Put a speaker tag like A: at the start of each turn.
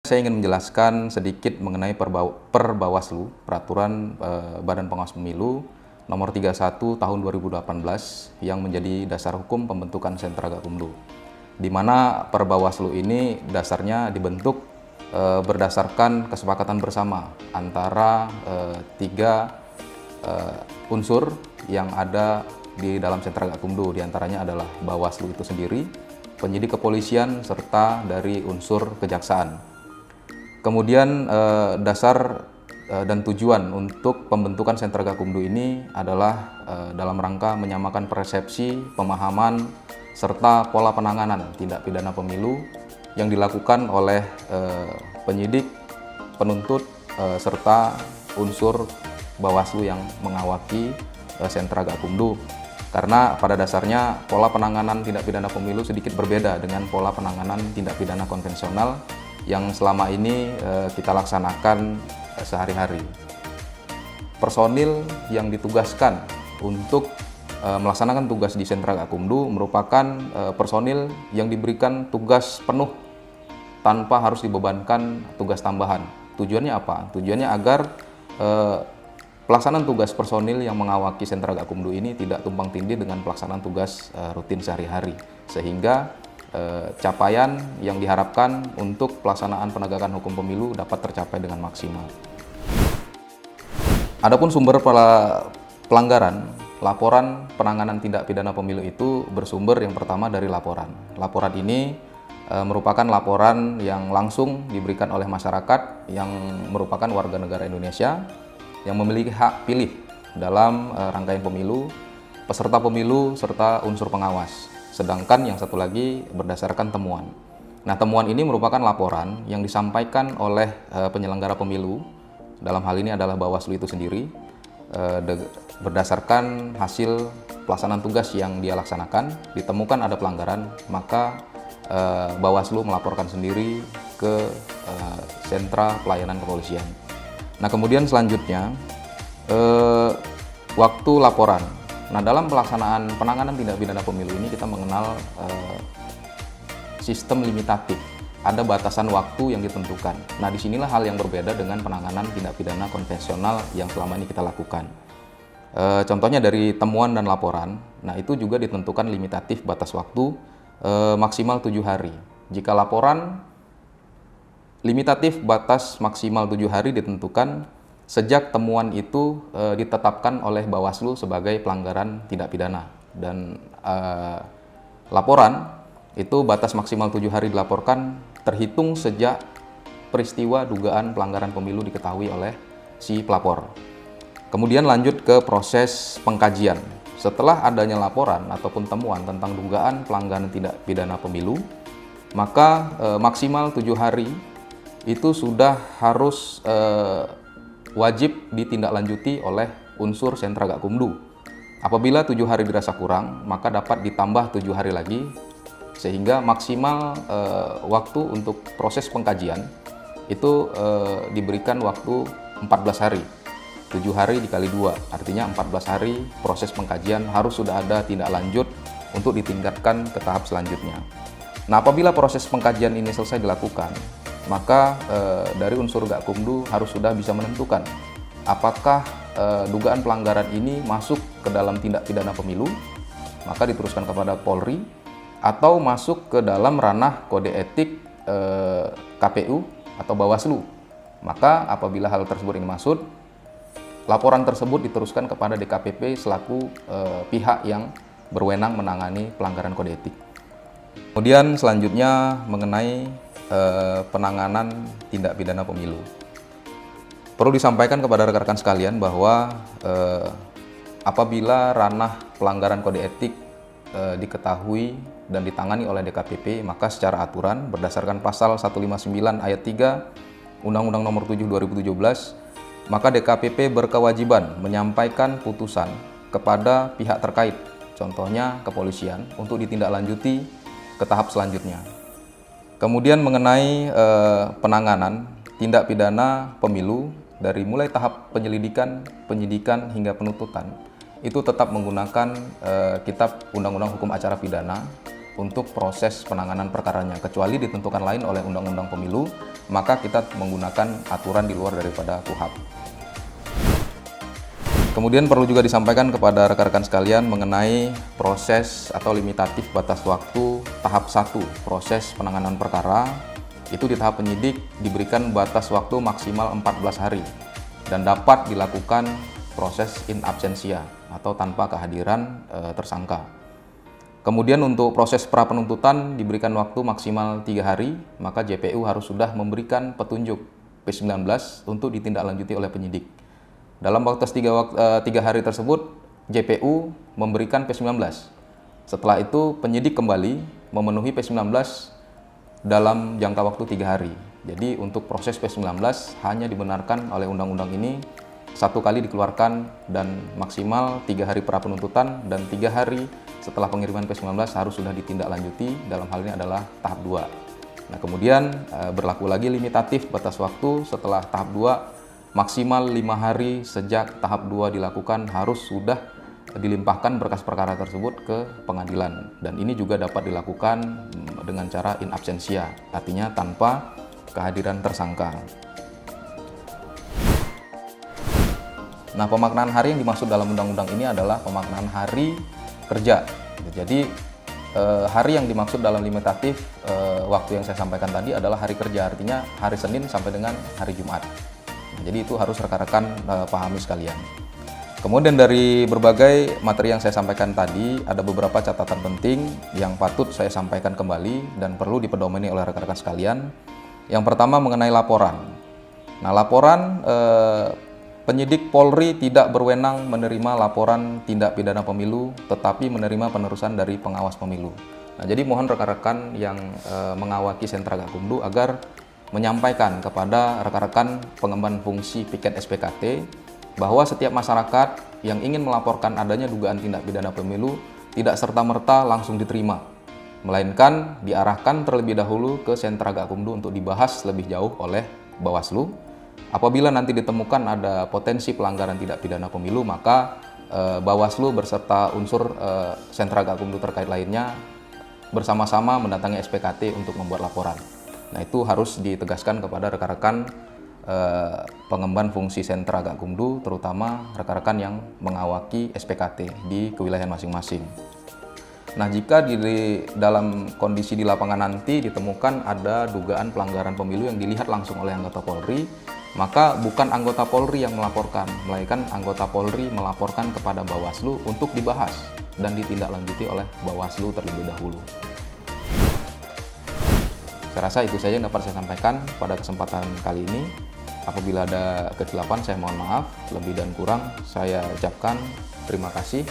A: Saya ingin menjelaskan sedikit mengenai Perbawaslu, Peraturan Badan Pengawas Pemilu Nomor 31 Tahun 2018 yang menjadi dasar hukum pembentukan Sentra Gakumdu. Di mana Perbawaslu ini dasarnya dibentuk berdasarkan kesepakatan bersama antara tiga unsur yang ada di dalam Sentra Gakumdu. Di antaranya adalah Bawaslu itu sendiri, penyidik kepolisian, serta dari unsur kejaksaan. Kemudian dasar dan tujuan untuk pembentukan Sentra Gakumdu ini adalah dalam rangka menyamakan persepsi, pemahaman, serta pola penanganan tindak pidana pemilu yang dilakukan oleh penyidik, penuntut, serta unsur Bawaslu yang mengawaki Sentra Gakumdu. Karena pada dasarnya pola penanganan tindak pidana pemilu sedikit berbeda dengan pola penanganan tindak pidana konvensional yang selama ini kita laksanakan sehari-hari. Personil yang ditugaskan untuk melaksanakan tugas di Sentra Gakumdu merupakan personil yang diberikan tugas penuh tanpa harus dibebankan tugas tambahan. Tujuannya apa? Tujuannya agar pelaksanaan tugas personil yang mengawaki Sentra Gakumdu ini tidak tumpang tindih dengan pelaksanaan tugas rutin sehari-hari, sehingga capaian yang diharapkan untuk pelaksanaan penegakan hukum pemilu dapat tercapai dengan maksimal. Adapun sumber pelanggaran, laporan penanganan tindak pidana pemilu itu bersumber yang pertama dari laporan. Laporan ini merupakan laporan yang langsung diberikan oleh masyarakat yang merupakan warga negara Indonesia yang memiliki hak pilih dalam rangkaian pemilu, peserta pemilu, serta unsur pengawas. Sedangkan yang satu lagi berdasarkan temuan. Nah, temuan ini merupakan laporan yang disampaikan oleh penyelenggara pemilu, dalam hal ini adalah Bawaslu itu sendiri, berdasarkan hasil pelaksanaan tugas yang dia laksanakan, ditemukan ada pelanggaran, maka Bawaslu melaporkan sendiri ke Sentra Pelayanan Kepolisian. Nah, kemudian selanjutnya, waktu laporan. Nah, dalam pelaksanaan penanganan tindak pidana pemilu ini kita mengenal sistem limitatif. Ada batasan waktu yang ditentukan. Nah, disinilah hal yang berbeda dengan penanganan tindak pidana konvensional yang selama ini kita lakukan. Contohnya dari temuan dan laporan, nah itu juga ditentukan limitatif batas waktu maksimal 7 hari. Jika laporan limitatif batas maksimal 7 hari ditentukan sejak temuan itu ditetapkan oleh Bawaslu sebagai pelanggaran tindak pidana. Dan laporan itu batas maksimal 7 hari dilaporkan terhitung sejak peristiwa dugaan pelanggaran pemilu diketahui oleh si pelapor. Kemudian lanjut ke proses pengkajian. Setelah adanya laporan ataupun temuan tentang dugaan pelanggaran tindak pidana pemilu, maka maksimal 7 hari itu sudah harus wajib ditindaklanjuti oleh unsur Sentra Gakumdu. Apabila 7 hari dirasa kurang, maka dapat ditambah 7 hari lagi, sehingga maksimal waktu untuk proses pengkajian itu diberikan waktu 14 hari. 7 hari dikali 2, artinya 14 hari proses pengkajian harus sudah ada tindak lanjut untuk ditingkatkan ke tahap selanjutnya. Nah, apabila proses pengkajian ini selesai dilakukan, maka dari unsur Gakumdu harus sudah bisa menentukan apakah dugaan pelanggaran ini masuk ke dalam tindak pidana pemilu, maka diteruskan kepada Polri, atau masuk ke dalam ranah kode etik KPU atau Bawaslu. Maka apabila hal tersebut ini masuk, laporan tersebut diteruskan kepada DKPP selaku pihak yang berwenang menangani pelanggaran kode etik. Kemudian selanjutnya mengenai penanganan tindak pidana pemilu. Perlu disampaikan kepada rekan-rekan sekalian bahwa apabila ranah pelanggaran kode etik diketahui dan ditangani oleh DKPP, maka secara aturan berdasarkan pasal 159 ayat 3 Undang-Undang Nomor 7 2017, maka DKPP berkewajiban menyampaikan putusan kepada pihak terkait, contohnya kepolisian, untuk ditindaklanjuti ke tahap selanjutnya. Kemudian mengenai penanganan tindak pidana pemilu dari mulai tahap penyelidikan, penyidikan hingga penuntutan, itu tetap menggunakan Kitab Undang-Undang Hukum Acara Pidana untuk proses penanganan perkaranya, kecuali ditentukan lain oleh Undang-Undang Pemilu, maka kita menggunakan aturan di luar daripada KUHP. Kemudian perlu juga disampaikan kepada rekan-rekan sekalian mengenai proses atau limitatif batas waktu tahap 1 proses penanganan perkara. Itu di tahap penyidik diberikan batas waktu maksimal 14 hari dan dapat dilakukan proses in absentia atau tanpa kehadiran tersangka. Kemudian untuk proses pra penuntutan diberikan waktu maksimal 3 hari, maka JPU harus sudah memberikan petunjuk P19 untuk ditindaklanjuti oleh penyidik. Dalam batas 3 hari tersebut, JPU memberikan P19. Setelah itu, penyidik kembali memenuhi P19 dalam jangka waktu 3 hari. Jadi untuk proses P19 hanya dibenarkan oleh undang-undang ini 1 kali dikeluarkan dan maksimal 3 hari pra penuntutan dan 3 hari setelah pengiriman P19 harus sudah ditindaklanjuti, dalam hal ini adalah tahap 2. Nah, kemudian berlaku lagi limitatif batas waktu setelah tahap 2 maksimal 5 hari sejak tahap 2 dilakukan harus sudah dilimpahkan berkas perkara tersebut ke pengadilan, dan ini juga dapat dilakukan dengan cara in absentia, artinya tanpa kehadiran tersangka. Nah, pemaknaan hari yang dimaksud dalam undang-undang ini adalah pemaknaan hari kerja. Jadi hari yang dimaksud dalam limitatif waktu yang saya sampaikan tadi adalah hari kerja, artinya hari Senin sampai dengan hari Jumat. Jadi itu harus rekan-rekan pahami sekalian. Kemudian dari berbagai materi yang saya sampaikan tadi, ada beberapa catatan penting yang patut saya sampaikan kembali dan perlu dipedomani oleh rekan-rekan sekalian. Yang pertama mengenai laporan. Nah, laporan penyidik Polri tidak berwenang menerima laporan tindak pidana pemilu, tetapi menerima penerusan dari pengawas pemilu. Nah, jadi mohon rekan-rekan yang mengawaki Sentra Gakumdu agar menyampaikan kepada rekan-rekan pengemban fungsi piket SPKT bahwa setiap masyarakat yang ingin melaporkan adanya dugaan tindak pidana pemilu tidak serta-merta langsung diterima, melainkan diarahkan terlebih dahulu ke Sentra Gakumdu untuk dibahas lebih jauh oleh Bawaslu. Apabila nanti ditemukan ada potensi pelanggaran tindak pidana pemilu, maka Bawaslu berserta unsur Sentra Gakumdu terkait lainnya bersama-sama mendatangi SPKT untuk membuat laporan. Nah, itu harus ditegaskan kepada rekan-rekan pengemban fungsi Sentra Gakumdu, terutama rekan-rekan yang mengawaki SPKT di kewilayahan masing-masing. Nah, jika di dalam kondisi di lapangan nanti ditemukan ada dugaan pelanggaran pemilu yang dilihat langsung oleh anggota Polri, maka bukan anggota Polri yang melaporkan, melainkan anggota Polri melaporkan kepada Bawaslu untuk dibahas dan ditindaklanjuti oleh Bawaslu terlebih dahulu. Saya rasa itu saja yang dapat saya sampaikan pada kesempatan kali ini. Apabila ada kesilapan, saya mohon maaf. Lebih dan kurang saya ucapkan terima kasih.